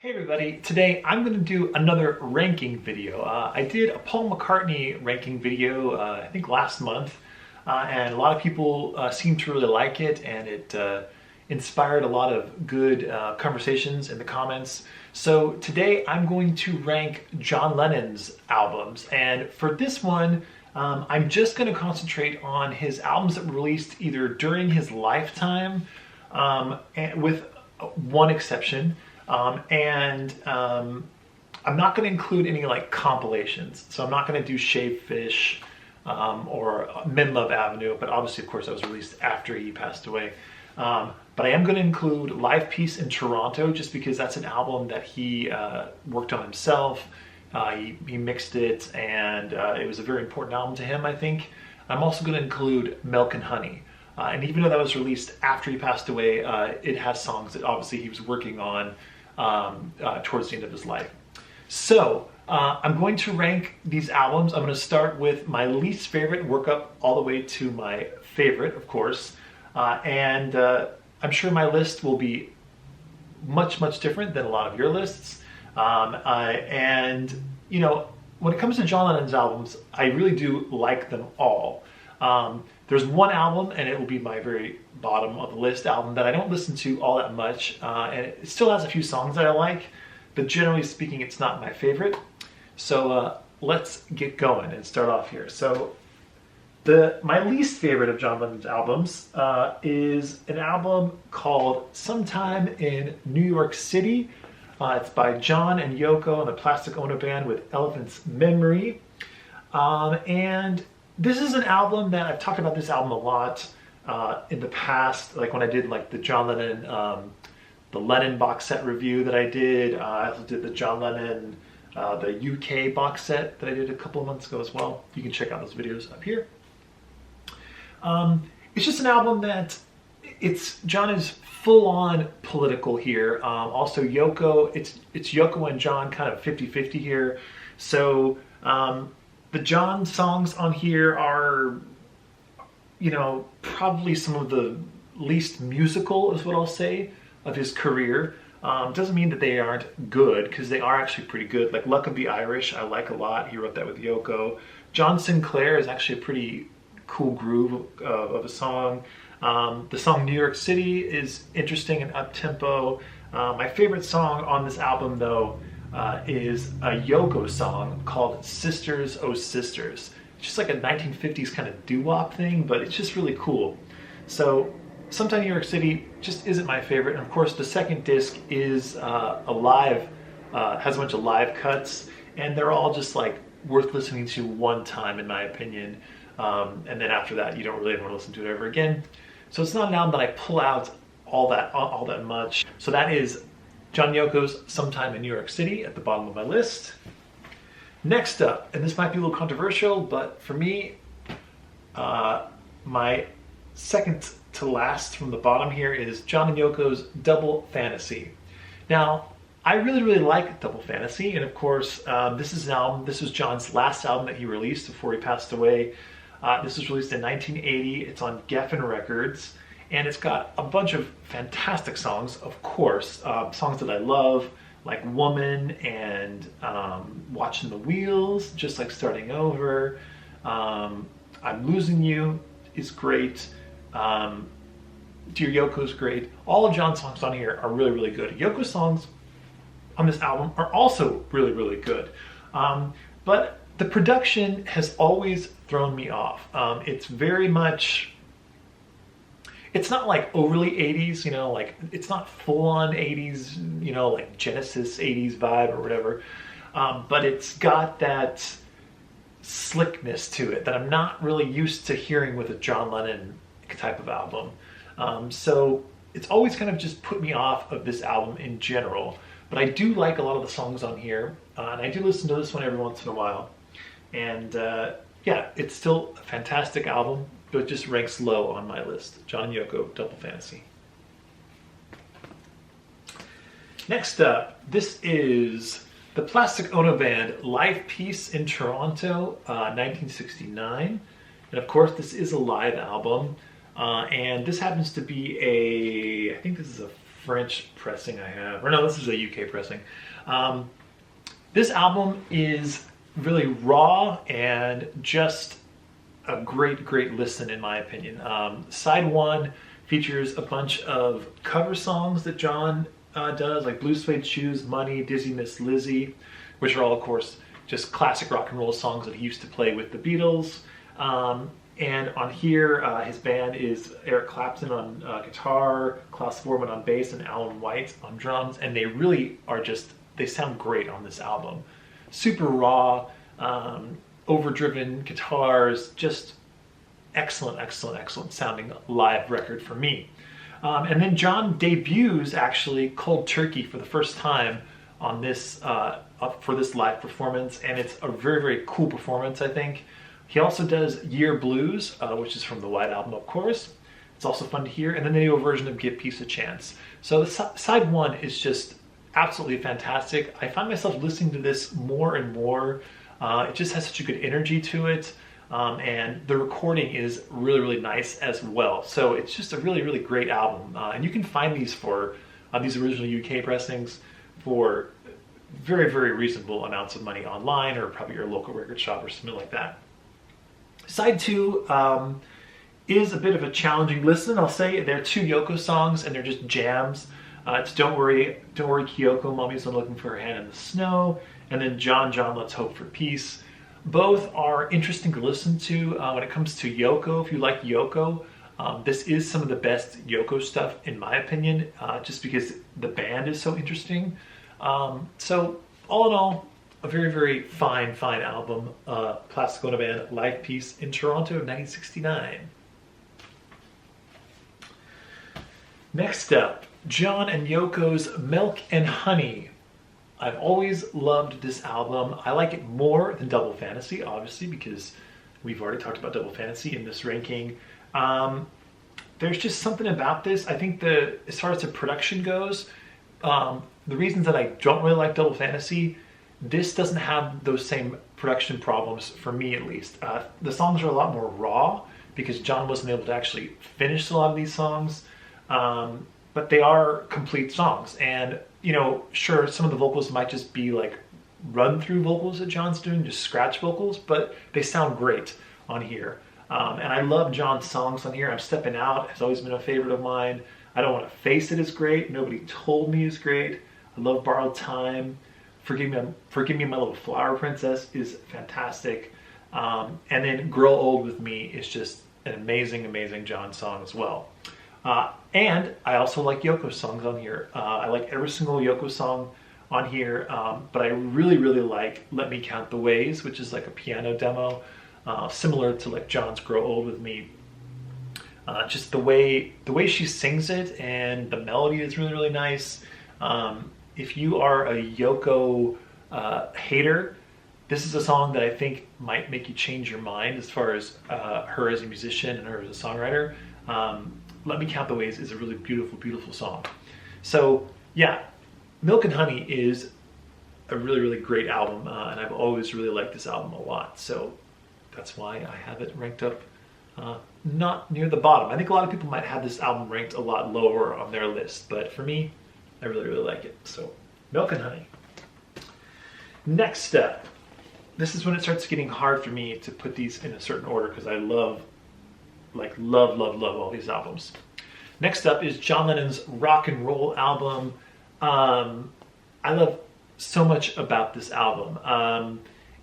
Hey everybody, today I'm going to do another ranking video. I did a Paul McCartney ranking video I think last month, and a lot of people seemed to really like it, and it inspired a lot of good conversations in the comments. So today I'm going to rank John Lennon's albums, and for this one I'm just going to concentrate on his albums that were released either during his lifetime, and with one exception. I'm not going to include any like compilations, so I'm not going to do Shaved Fish or Men Love Avenue, but obviously of course that was released after he passed away. But I am going to include Live Peace in Toronto, just because that's an album that he worked on himself. He mixed it, and it was a very important album to him, I think. I'm also going to include Milk and Honey. And even though that was released after he passed away, it has songs that obviously he was working on towards the end of his life. So I'm going to rank these albums. I'm going to start with my least favorite, work up all the way to my favorite, of course. And I'm sure my list will be much different than a lot of your lists. And you know, when it comes to John Lennon's albums, I really do like them all. There's one album, and it will be my very bottom of the list album, that I don't listen to all that much, and it still has a few songs that I like, but generally speaking it's not my favorite. So let's get going and start off here. So my least favorite of John Lennon's albums is an album called Sometime in New York City. It's by John and Yoko and the Plastic Ono Band with Elephant's Memory. And this is an album that I've talked about this album a lot in the past, like when I did like the John Lennon, the Lennon box set review that I did. I also did the John Lennon, the UK box set that I did a couple of months ago as well. You can check out those videos up here. It's just an album that John is full on political here. Also Yoko, it's Yoko and John kind of 50-50 here. So the John songs on here are, you know, probably some of the least musical, is what I'll say, of his career. Doesn't mean that they aren't good, because they are actually pretty good. Like Luck of the Irish, I like a lot. He wrote that with Yoko. John Sinclair is actually a pretty cool groove of a song. The song New York City is interesting and up-tempo. My favorite song on this album, though, is a Yoko song called Sisters, Oh Sisters. It's just like a 1950s kind of doo-wop thing, but it's just really cool. So Sometime New York City just isn't my favorite. And of course the second disc is has a bunch of live cuts, and they're all just like worth listening to one time, in my opinion. And then after that you don't really want to listen to it ever again. So it's not an album that I pull out all that much. So that is John Yoko's Sometime in New York City at the bottom of my list. Next up, and this might be a little controversial, but for me, my second to last from the bottom here is John and Yoko's Double Fantasy. Now, I really like Double Fantasy, and of course, this was John's last album that he released before he passed away. This was released in 1980. It's on Geffen Records. And it's got a bunch of fantastic songs, of course, songs that I love, like Woman and Watching the Wheels, Just Like Starting Over. I'm Losing You is great. Dear Yoko's great. All of John's songs on here are really good. Yoko's songs on this album are also really good. But the production has always thrown me off. It's very much... It's not like overly 80s, you know, like it's not full on 80s, you know, like Genesis 80s vibe or whatever. But it's got that slickness to it that I'm not really used to hearing with a John Lennon type of album. So it's always kind of just put me off of this album in general. But I do like a lot of the songs on here, and I do listen to this one every once in a while. And yeah, it's still a fantastic album, but it just ranks low on my list. John Yoko, Double Fantasy. Next up, this is the Plastic Ono Band, Live Peace in Toronto, 1969. And of course, this is a live album. And this happens to be I think this is a French pressing I have, or no, this is a UK pressing. This album is really raw and just a great, great listen in my opinion. Side 1 features a bunch of cover songs that John does, like Blue Suede Shoes, Money, Dizzy Miss Lizzie, which are all, of course, just classic rock and roll songs that he used to play with the Beatles. And on here, his band is Eric Clapton on guitar, Klaus Voormann on bass, and Alan White on drums, and they really are just, they sound great on this album. Super raw, overdriven guitars, just excellent, excellent, excellent sounding live record for me. And then John debuts actually Cold Turkey for the first time on this for this live performance, and it's a very, very cool performance, I think. He also does Year Blues, which is from the White Album, of course. It's also fun to hear, and then they do a version of Give Peace a Chance. So the side 1 is just absolutely fantastic. I find myself listening to this more and more. It just has such a good energy to it. And the recording is really, really nice as well. So it's just a really, really great album. And you can find these for these original UK pressings for very, very reasonable amounts of money online, or probably your local record shop or something like that. Side 2 is a bit of a challenging listen. I'll say they're 2 Yoko songs and they're just jams. It's Don't Worry Kyoko, Mommy's Been Looking for Her Hand in the Snow, and then John, Let's Hope for Peace. Both are interesting to listen to. When it comes to Yoko, if you like Yoko, this is some of the best Yoko stuff in my opinion, just because the band is so interesting. So all in all, a very, very fine, fine album. Plastic Ono Band, Live Peace in Toronto, 1969. Next up, John and Yoko's Milk and Honey. I've always loved this album. I like it more than Double Fantasy, obviously, because we've already talked about Double Fantasy in this ranking. There's just something about this. I think as far as the production goes, the reasons that I don't really like Double Fantasy, this doesn't have those same production problems for me, at least. The songs are a lot more raw because John wasn't able to actually finish a lot of these songs, but they are complete songs. And, you know, sure, some of the vocals might just be like run-through vocals that John's doing, just scratch vocals, but they sound great on here. And I love John's songs on here. I'm Stepping Out has always been a favorite of mine. I Don't Want to Face It is great. Nobody Told Me is great. I love Borrowed Time. Forgive Me My Little Flower Princess is fantastic. And then Grow Old With Me is just an amazing, amazing John song as well. And I also like Yoko songs on here. I like every single Yoko song on here, but I really, really like Let Me Count the Ways, which is like a piano demo, similar to like John's Grow Old With Me. Just the way she sings it, and the melody is really, really nice. If you are a Yoko hater, this is a song that I think might make you change your mind as far as her as a musician and her as a songwriter. Let Me Count the Ways is a really beautiful, beautiful song. So yeah, Milk and Honey is a really, really great album, and I've always really liked this album a lot. So that's why I have it ranked up not near the bottom. I think a lot of people might have this album ranked a lot lower on their list, but for me, I really, really like it. So Milk and Honey. Next up, this is when it starts getting hard for me to put these in a certain order because I love all these albums. Next up is John Lennon's rock and roll album. I love so much about this album.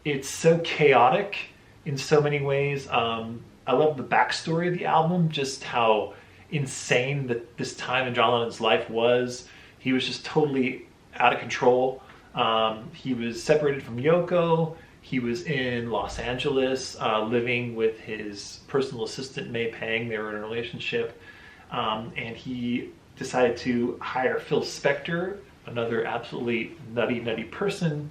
It's so chaotic in so many ways. I love the backstory of the album, just how insane that this time in John Lennon's life was. He was just totally out of control. He was separated from Yoko. He was in Los Angeles living with his personal assistant, May Pang. They were in a relationship. And he decided to hire Phil Spector, another absolutely nutty, nutty person,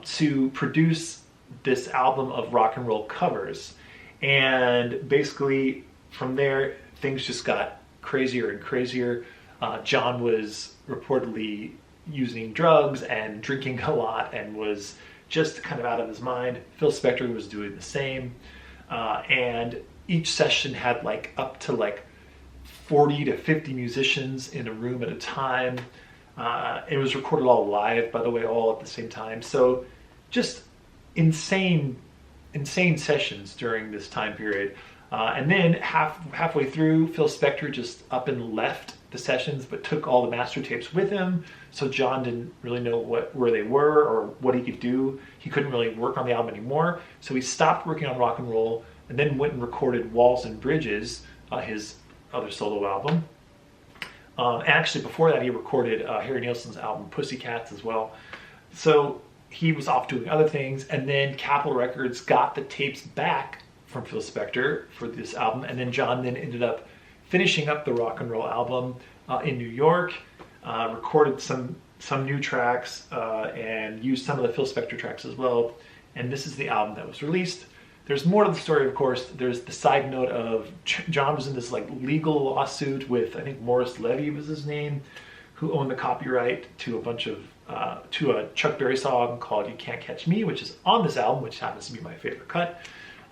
to produce this album of rock and roll covers. And basically, from there, things just got crazier and crazier. John was reportedly using drugs and drinking a lot and was just kind of out of his mind. Phil Spector was doing the same. And each session had like up to like 40 to 50 musicians in a room at a time. It was recorded all live, by the way, all at the same time. So just insane sessions during this time period. And then halfway through, Phil Spector just up and left the sessions, but took all the master tapes with him. So John didn't really know where they were or what he could do. He couldn't really work on the album anymore. So he stopped working on rock and roll and then went and recorded Walls and Bridges, his other solo album. Actually, before that, he recorded Harry Nilsson's album Pussycats as well. So he was off doing other things, and then Capitol Records got the tapes back from Phil Spector for this album, and then John then ended up finishing up the rock and roll album in New York, recorded some new tracks, and used some of the Phil Spector tracks as well. And this is the album that was released. There's more to the story, of course. There's the side note of John was in this like legal lawsuit with, I think Morris Levy was his name, who owned the copyright to a bunch of to a Chuck Berry song called "You Can't Catch Me," which is on this album, which happens to be my favorite cut.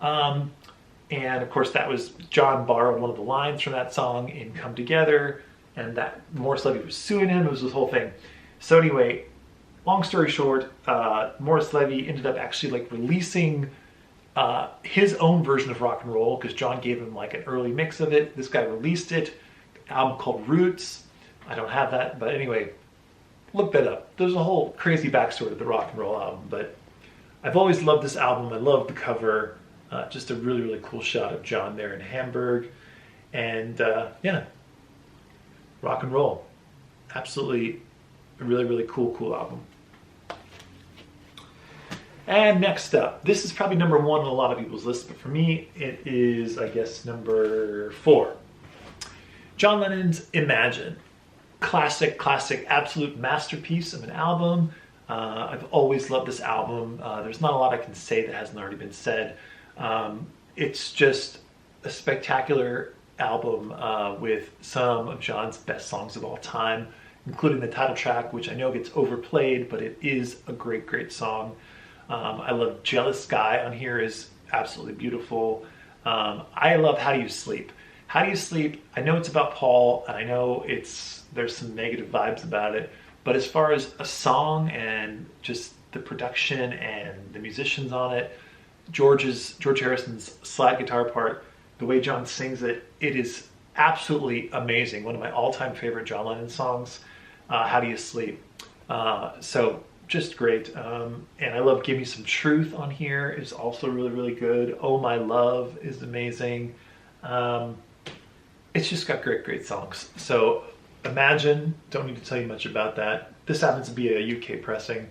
And of course, that was John borrowed one of the lines from that song in "Come Together," and that Morris Levy was suing him. It was this whole thing. So anyway, long story short, Morris Levy ended up actually like releasing his own version of rock and roll because John gave him like an early mix of it. This guy released it, an album called Roots. I don't have that, but anyway, look that up. There's a whole crazy backstory to the rock and roll album, but I've always loved this album. I love the cover. Just a really, really cool shot of John there in Hamburg. And yeah, rock and roll. Absolutely a really, really cool album. And next up, this is probably number 1 on a lot of people's lists, but for me, it is, I guess, number 4. John Lennon's Imagine. Classic, absolute masterpiece of an album. I've always loved this album. There's not a lot I can say that hasn't already been said. It's just a spectacular album with some of John's best songs of all time, including the title track, which I know gets overplayed, but it is a great song. I love Jealous Guy on here, is absolutely beautiful. I love How Do You Sleep? How Do You Sleep? I know it's about Paul, and I know there's some negative vibes about it, but as far as a song and just the production and the musicians on it, George Harrison's slide guitar part, the way John sings it, it is absolutely amazing. One of my all-time favorite John Lennon songs, How Do You Sleep? So just great. And I love Give Me Some Truth on here is also really good. Oh My Love is amazing. It's just got great songs. So Imagine, don't need to tell you much about that. This happens to be a UK pressing,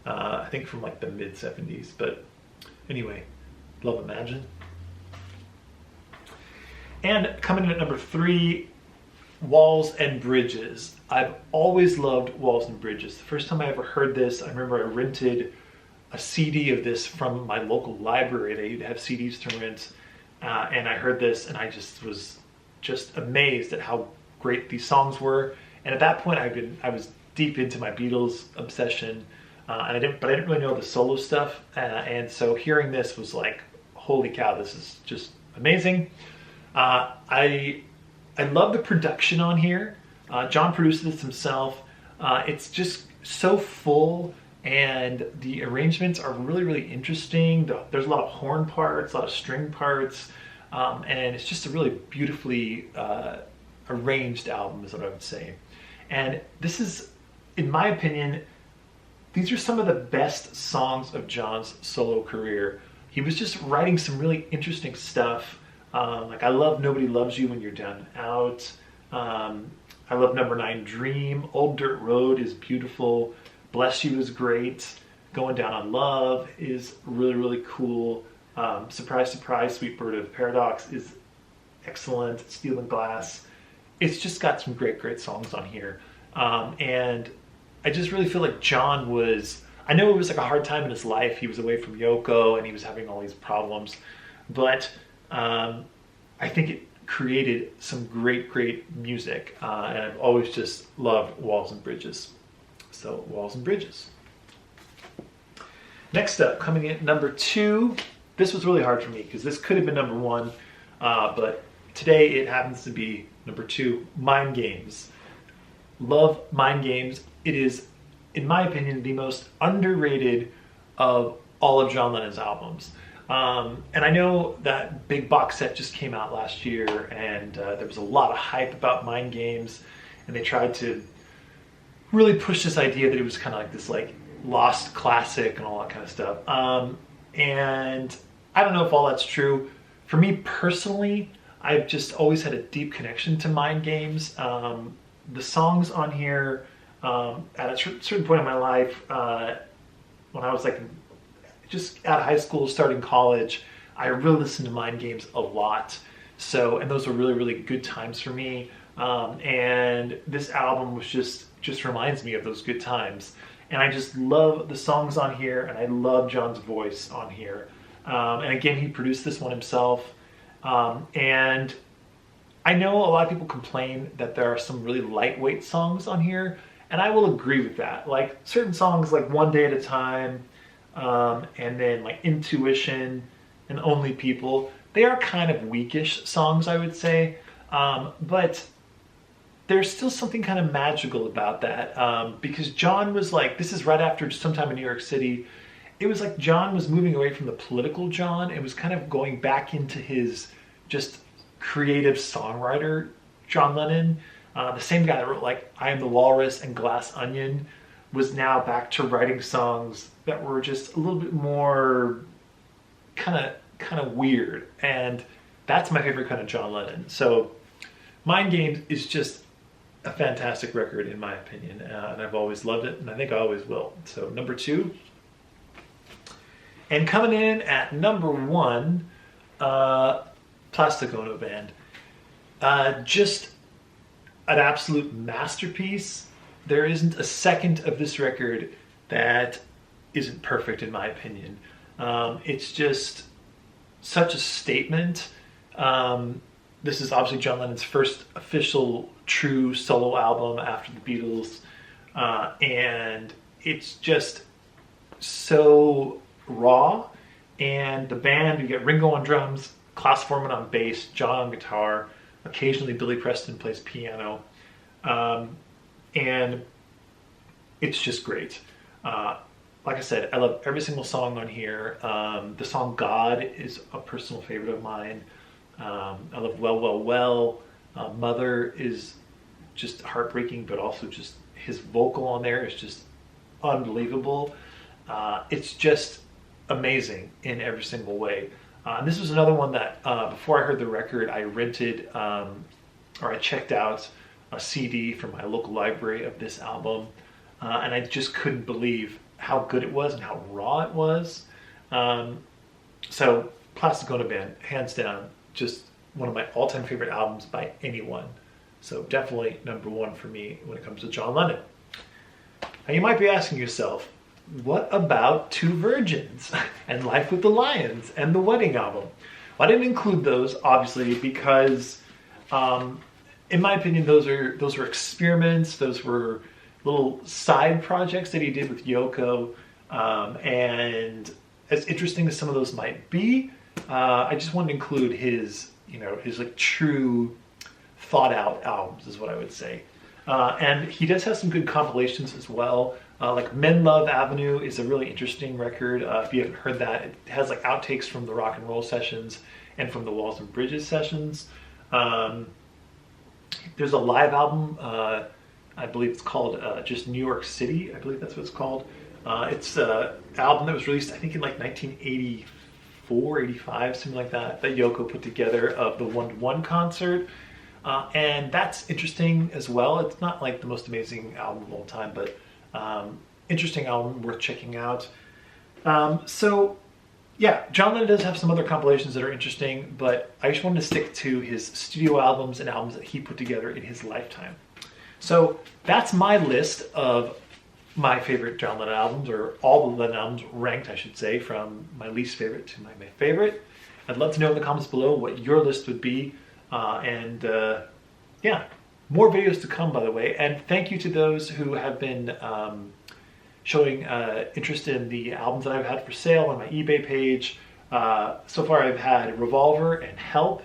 I think from like the mid 70s, but anyway, love Imagine. And coming in at number 3, Walls and Bridges. I've always loved Walls and Bridges. The first time I ever heard this, I remember I rented a CD of this from my local library. They would have CDs to rent, and I heard this, and I just was amazed at how great these songs were. And at that point, I was deep into my Beatles obsession, but I didn't really know the solo stuff. And so hearing this was like, holy cow, this is just amazing. I love the production on here. John produced this himself. It's just so full, and the arrangements are really interesting. There's a lot of horn parts, a lot of string parts, and it's just a really beautifully arranged album is what I would say. And this is, in my opinion, these are some of the best songs of John's solo career. He was just writing some really interesting stuff. Like I love Nobody Loves You When You're Down and Out. I love Number 9 Dream. Old Dirt Road is beautiful. Bless You is great. Going Down on Love is really cool. Surprise, Sweet Bird of Paradox is excellent. Steel and Glass. It's just got some great songs on here. And I just really feel like John was, I know it was like a hard time in his life. He was away from Yoko and he was having all these problems, but I think it created some great music. And I've always just loved Walls and Bridges. So Walls and Bridges. Next up, coming in at number 2. This was really hard for me because this could have been number 1, but today it happens to be number 2, Mind Games. Love Mind Games. It is, in my opinion, the most underrated of all of John Lennon's albums. And I know that big box set just came out last year, and there was a lot of hype about Mind Games, and they tried to really push this idea that it was kind of like this like lost classic and all that kind of stuff. And I don't know if all that's true. For me personally, I've just always had a deep connection to Mind Games. The songs on here, at a certain point in my life, when I was like just out of high school, starting college, I really listened to Mind Games a lot. So, and those were really, really good times for me. And this album was just reminds me of those good times. And I just love the songs on here, and I love John's voice on here. And again, he produced this one himself. And I know a lot of people complain that there are some really lightweight songs on here, and I will agree with that. Like certain songs like One Day at a Time, and then like Intuition and Only People, they are kind of weakish songs, I would say. But there's still something kind of magical about that, because John was like, this is right after Sometime in New York City. It was like John was moving away from the political John. It was kind of going back into his just creative songwriter, John Lennon. The same guy that wrote like I Am the Walrus and Glass Onion was now back to writing songs that were just a little bit more kind of weird. And that's my favorite kind of John Lennon. So Mind Games is just a fantastic record in my opinion, and I've always loved it, and I think I always will. So number 2. And coming in at number 1, Plastic Ono Band. Just an absolute masterpiece. There isn't a second of this record that isn't perfect in my opinion. It's just such a statement. This is obviously John Lennon's first official true solo album after the Beatles. And it's just so raw. And the band, you get Ringo on drums, Klaus Voormann on bass, John on guitar, occasionally Billy Preston plays piano. And it's just great. Like I said, I love every single song on here. The song God is a personal favorite of mine. I love Well, Well, Well. Mother is just heartbreaking, but also just his vocal on there is just unbelievable. It's just amazing in every single way. And this was another one that before I heard the record, I rented or I checked out a CD from my local library of this album, and I just couldn't believe how good it was and how raw it was. So Plastic Ono Band, hands down, just one of my all-time favorite albums by anyone. So definitely number 1 for me when it comes to John Lennon. Now you might be asking yourself, what about Two Virgins and Life with the Lions and the Wedding album? Well, I didn't include those obviously because in my opinion those were experiments. Those were little side projects that he did with Yoko, and as interesting as some of those might be, I just wanted to include his like true thought out albums is what I would say. And he does have some good compilations as well. Like Men Love Avenue is a really interesting record. If you haven't heard that, it has like outtakes from the rock and roll sessions and from the Walls and Bridges sessions. There's a live album, I believe it's called just New York City. I believe that's what it's called. It's an album that was released, I think, in like 1984, 85, something like that Yoko put together of the 1-to-1 concert. And that's interesting as well. It's not like the most amazing album of all time, but interesting album worth checking out. So yeah, John Lennon does have some other compilations that are interesting, but I just wanted to stick to his studio albums and albums that he put together in his lifetime. So that's my list of my favorite John Lennon albums, or all the Lennon albums ranked, I should say, from my least favorite to my favorite. I'd love to know in the comments below what your list would be. Yeah, more videos to come, by the way. And thank you to those who have been showing interest in the albums that I've had for sale on my eBay page. So far I've had Revolver and Help,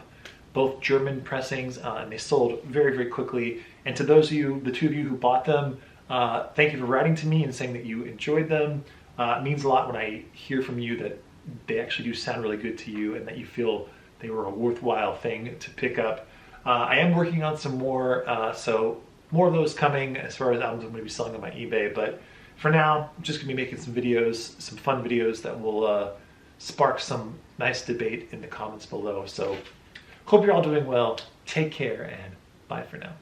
both German pressings, and they sold very, very quickly. And to those of you, the two of you who bought them, thank you for writing to me and saying that you enjoyed them. It means a lot when I hear from you that they actually do sound really good to you and that you feel they were a worthwhile thing to pick up. I am working on some more, so more of those coming as far as albums I'm going to be selling on my eBay. But for now, I'm just going to be making some videos, some fun videos that will spark some nice debate in the comments below. So hope you're all doing well. Take care and bye for now.